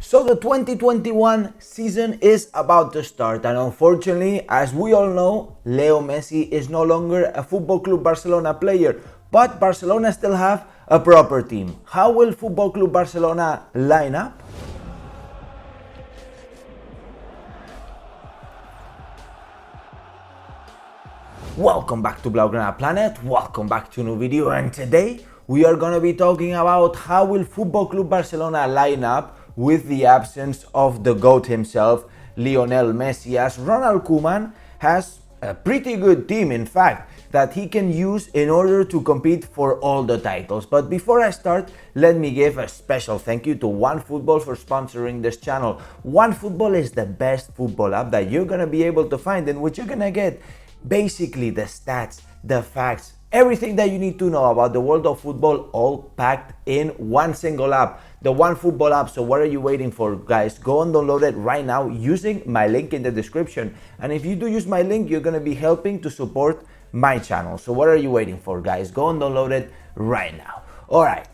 So the 2021 season is about to start, and unfortunately, as we all know, Leo Messi is no longer a Football Club Barcelona player, but Barcelona still have a proper team. How will Football Club Barcelona line up? Welcome back to Blaugrana Planet, welcome back to a new video, and today we are going to be talking about how will Football Club Barcelona line up with the absence of the GOAT himself, Lionel Messi, as Ronald Koeman has a pretty good team, in fact, that he can use in order to compete for all the titles. But before I start, let me give a special thank you to OneFootball for sponsoring this channel. OneFootball is the best football app that you're going to be able to find, in which you're going to get basically the stats, the facts, everything that you need to know about the world of football, all packed in one single app, the OneFootball app. So what are you waiting for, guys? Go and download it right now using my link in the description. And if you do use my link, you're going to be helping to support my channel. So what are you waiting for, guys? Go and download it right now. All right.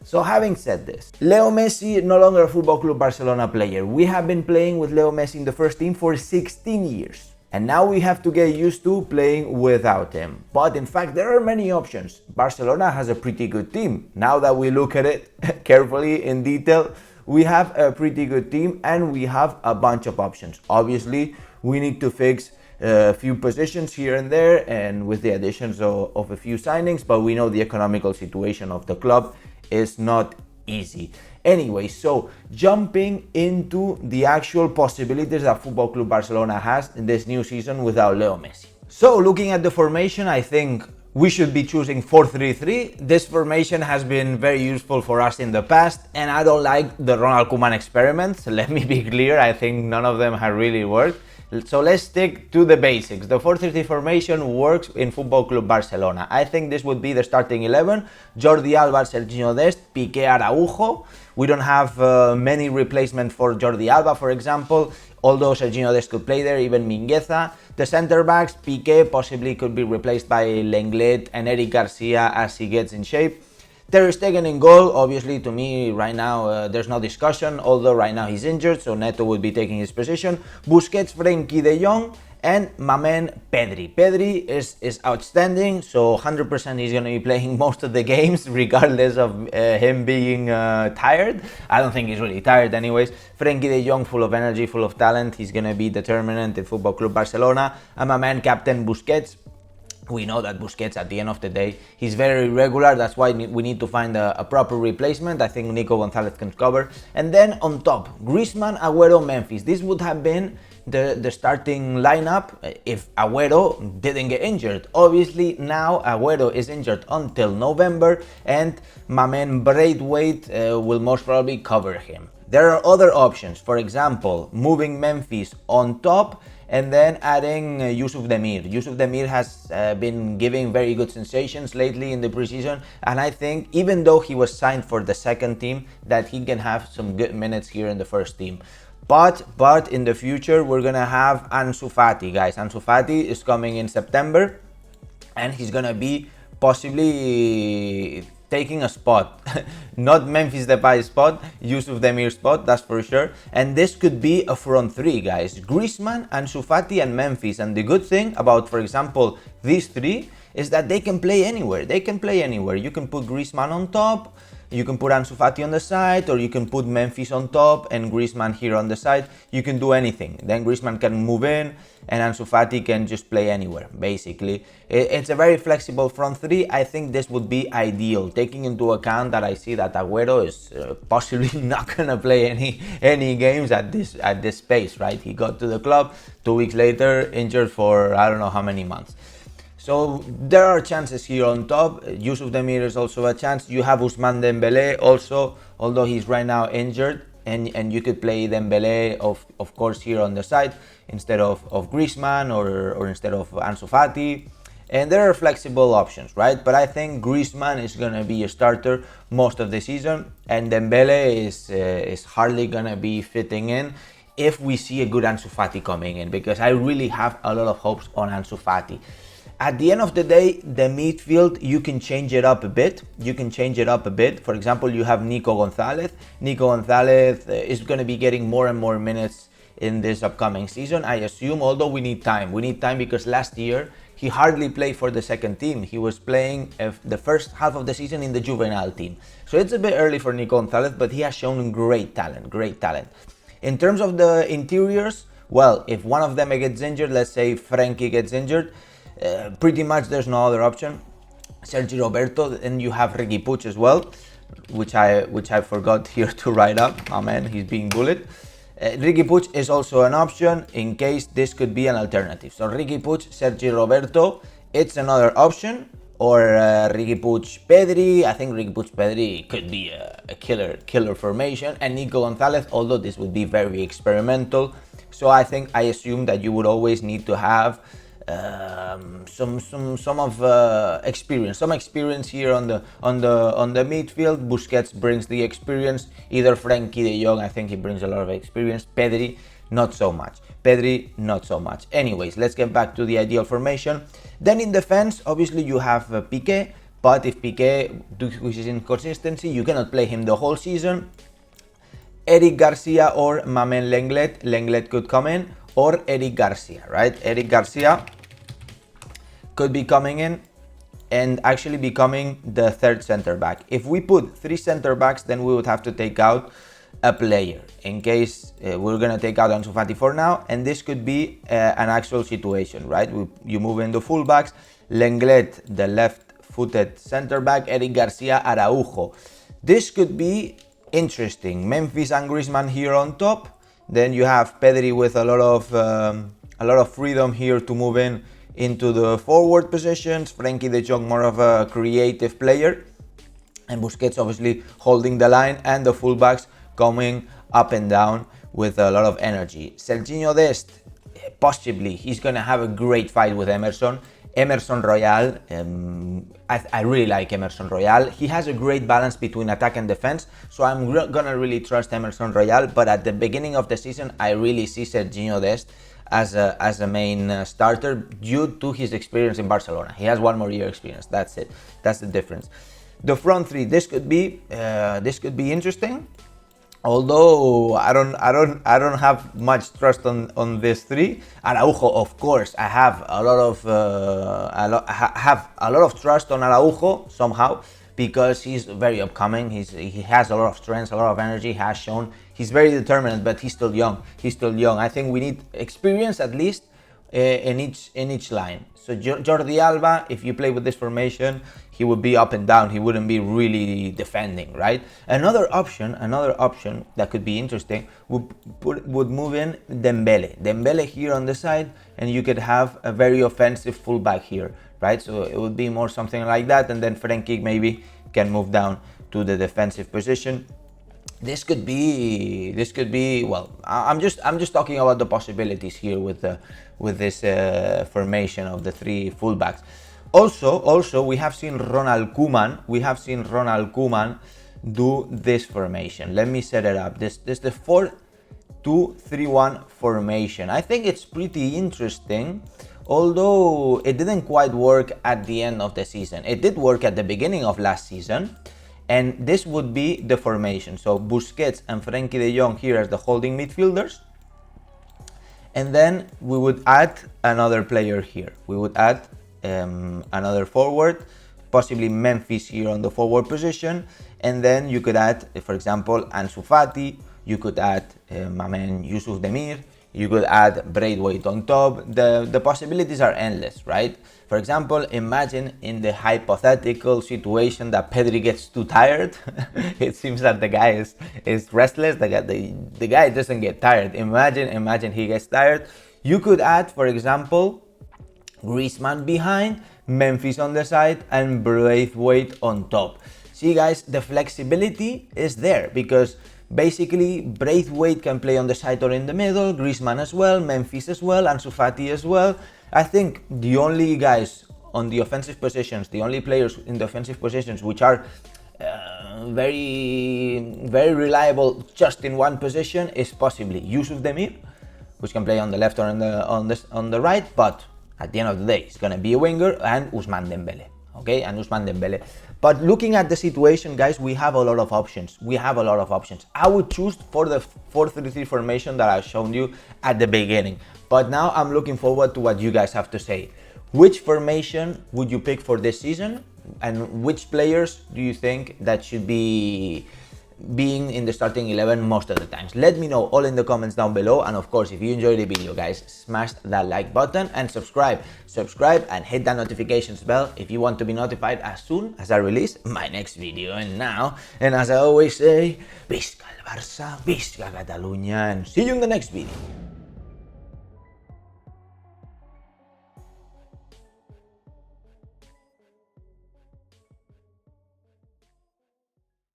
So having said this, Leo Messi no longer a Football Club Barcelona player. We have been playing with Leo Messi in the first team for 16 years. And now we have to get used to playing without him. But in fact, there are many options. Barcelona has a pretty good team. Now that we look at it carefully in detail, we have a pretty good team and we have a bunch of options. Obviously, we need to fix a few positions here and there and with the additions of a few signings, but we know the economical situation of the club is not easy. Anyway, so jumping into the actual possibilities that Football Club Barcelona has in this new season without Leo Messi. So looking at the formation, I think we should be choosing 4-3-3. This formation has been very useful for us in the past, and I don't like the Ronald Koeman experiments. Let me be clear, I think none of them have really worked. So let's stick to the basics. The 4-3-3 formation works in Football Club Barcelona. I think this would be the starting 11. Jordi Alba, Serginho Dest, Piqué, Araujo. We don't have many replacements for Jordi Alba, for example, although Serginho Dest could play there, even Mingueza. The center backs, Piqué possibly could be replaced by Lenglet and Eric Garcia as he gets in shape. Ter Stegen in goal, obviously to me right now there's no discussion, although right now he's injured, so Neto would be taking his position. Busquets, Frenkie de Jong, and my man Pedri. Pedri is outstanding, so 100% he's going to be playing most of the games, regardless of him being tired. I don't think he's really tired anyways. Frenkie de Jong, full of energy, full of talent, he's going to be determinant in Football Club Barcelona. And my man Captain Busquets. We know that Busquets, at the end of the day, he's very irregular. That's why we need to find a proper replacement. I think Nico Gonzalez can cover. And then on top, Griezmann, Agüero, Memphis. This would have been the starting lineup if Agüero didn't get injured. Obviously, now Agüero is injured until November, and my man Braithwaite will most probably cover him. There are other options. For example, moving Memphis on top and then adding Yusuf Demir. Yusuf Demir has been giving very good sensations lately in the preseason, and I think even though he was signed for the second team, that he can have some good minutes here in the first team. But in the future, we're gonna have Ansu Fati, guys. Ansu Fati is coming in September, and he's gonna be possibly taking a spot, not Memphis Depay's spot, Yusuf Demir's spot, that's for sure. And this could be a front three, guys. Griezmann, Ansu Fati, and Memphis. And the good thing about, for example, these three is that they can play anywhere. They can play anywhere. You can put Griezmann on top, you can put Ansu Fati on the side, or you can put Memphis on top and Griezmann here on the side. You can do anything. Then Griezmann can move in and Ansu Fati can just play anywhere, basically. It's a very flexible front three. I think this would be ideal, taking into account that I see that Agüero is possibly not going to play any games at this pace, right? He got to the club 2 weeks later, injured for I don't know how many months. So there are chances here on top. Yusuf Demir is also a chance. You have Ousmane Dembélé also, although he's right now injured, and you could play Dembélé of course here on the side instead of Griezmann or instead of Ansu Fati. And there are flexible options, right? But I think Griezmann is gonna be a starter most of the season, and Dembélé is hardly gonna be fitting in if we see a good Ansu Fati coming in, because I really have a lot of hopes on Ansu Fati. At the end of the day, the midfield, you can change it up a bit. For example, you have Nico Gonzalez. Nico Gonzalez is going to be getting more and more minutes in this upcoming season, I assume, although we need time. We need time because last year he hardly played for the second team. He was playing the first half of the season in the juvenile team. So it's a bit early for Nico Gonzalez, but he has shown great talent. In terms of the interiors, well, if one of them gets injured, let's say Frenkie gets injured, pretty much there's no other option. Sergi Roberto, and you have Riqui Puig as well, which I forgot here to write up. Oh man, he's being bullied. Riqui Puig is also an option in case this could be an alternative. So Riqui Puig, Sergi Roberto, it's another option. Or Riqui Puig, Pedri. I think Riqui Puig, Pedri could be a killer formation. And Nico Gonzalez, although this would be very experimental. So I assume that you would always need to have some experience here on the midfield. Busquets brings the experience. Either Frenkie de Jong, I think he brings a lot of experience. Pedri, not so much. Anyways, let's get back to the ideal formation. Then in defense, obviously you have Piqué, but if Piqué, due to his inconsistency, you cannot play him the whole season. Eric Garcia or Mamen Lenglet. Lenglet could come in, or Eric Garcia, right? Eric Garcia could be coming in and actually becoming the third center back. If we put 3 center backs, then we would have to take out a player. In case we're gonna take out Ansu Fati for now, and this could be an actual situation, right? You move in the fullbacks, Lenglet, the left-footed center back, Eric Garcia, Araujo. This could be interesting. Memphis and Griezmann here on top. Then you have Pedri with a lot of freedom here to move into the forward positions. Frenkie de Jong, more of a creative player, and Busquets obviously holding the line, and the fullbacks coming up and down with a lot of energy. Serginho Dest, possibly he's gonna have a great fight with Emerson Royal. I really like Emerson Royal. He has a great balance between attack and defense, so I'm gonna really trust Emerson Royal. But at the beginning of the season, I really see Serginho Dest as a main starter due to his experience in Barcelona. He has 1 more year experience. That's it. That's the difference. The front three, this could be interesting. Although I don't have much trust on these 3. Araujo, of course, I have a lot of trust on Araujo somehow, because he's very upcoming. He has a lot of strength, a lot of energy. Has shown he's very determined, but he's still young. I think we need experience at least in each line. So Jordi Alba, if you play with this formation, he would be up and down. He wouldn't be really defending, right? Another option that could be interesting would move in Dembele here on the side, and you could have a very offensive fullback here, right? So it would be more something like that, and then Frenkie maybe can move down to the defensive position. This could be well. I'm just talking about the possibilities here with this formation of the 3 fullbacks. Also, we have seen Ronald Koeman. Do this formation. Let me set it up. This is the 4-2-3-1 formation. I think it's pretty interesting, although it didn't quite work at the end of the season. It did work at the beginning of last season. And this would be the formation. So Busquets and Frenkie de Jong here as the holding midfielders. And then we would add another player here. We would add another forward, possibly Memphis here on the forward position. And then you could add, for example, Ansu Fati. You could add Yusuf Demir. You could add Braithwaite on top. The possibilities are endless, right? For example, imagine in the hypothetical situation that Pedri gets too tired. It seems that the guy is restless. The guy doesn't get tired. Imagine he gets tired. You could add, for example, Griezmann behind, Memphis on the side, and Braithwaite on top. See, guys, the flexibility is there because basically Braithwaite can play on the side or in the middle, Griezmann as well, Memphis as well, Ansu Fati as well. I think the only guys on the offensive positions, the only players in the offensive positions which are very reliable just in one position is possibly Yusuf Demir, which can play on the left or on the right, but At the end of the day, it's gonna be a winger and Ousmane Dembele. Okay, and Ousmane Dembele. But looking at the situation, guys, we have a lot of options. I would choose for the 4-3-3 formation that I've shown you at the beginning. But now I'm looking forward to what you guys have to say. Which formation would you pick for this season? And which players do you think that should be being in the starting 11 most of the times? Let me know all in the comments down below, and of course, if you enjoyed the video, guys, smash that like button and subscribe and hit that notifications bell if you want to be notified as soon as I release my next video. And now, and as I always say, visca el Barça, visca Catalunya, and see you in the next video.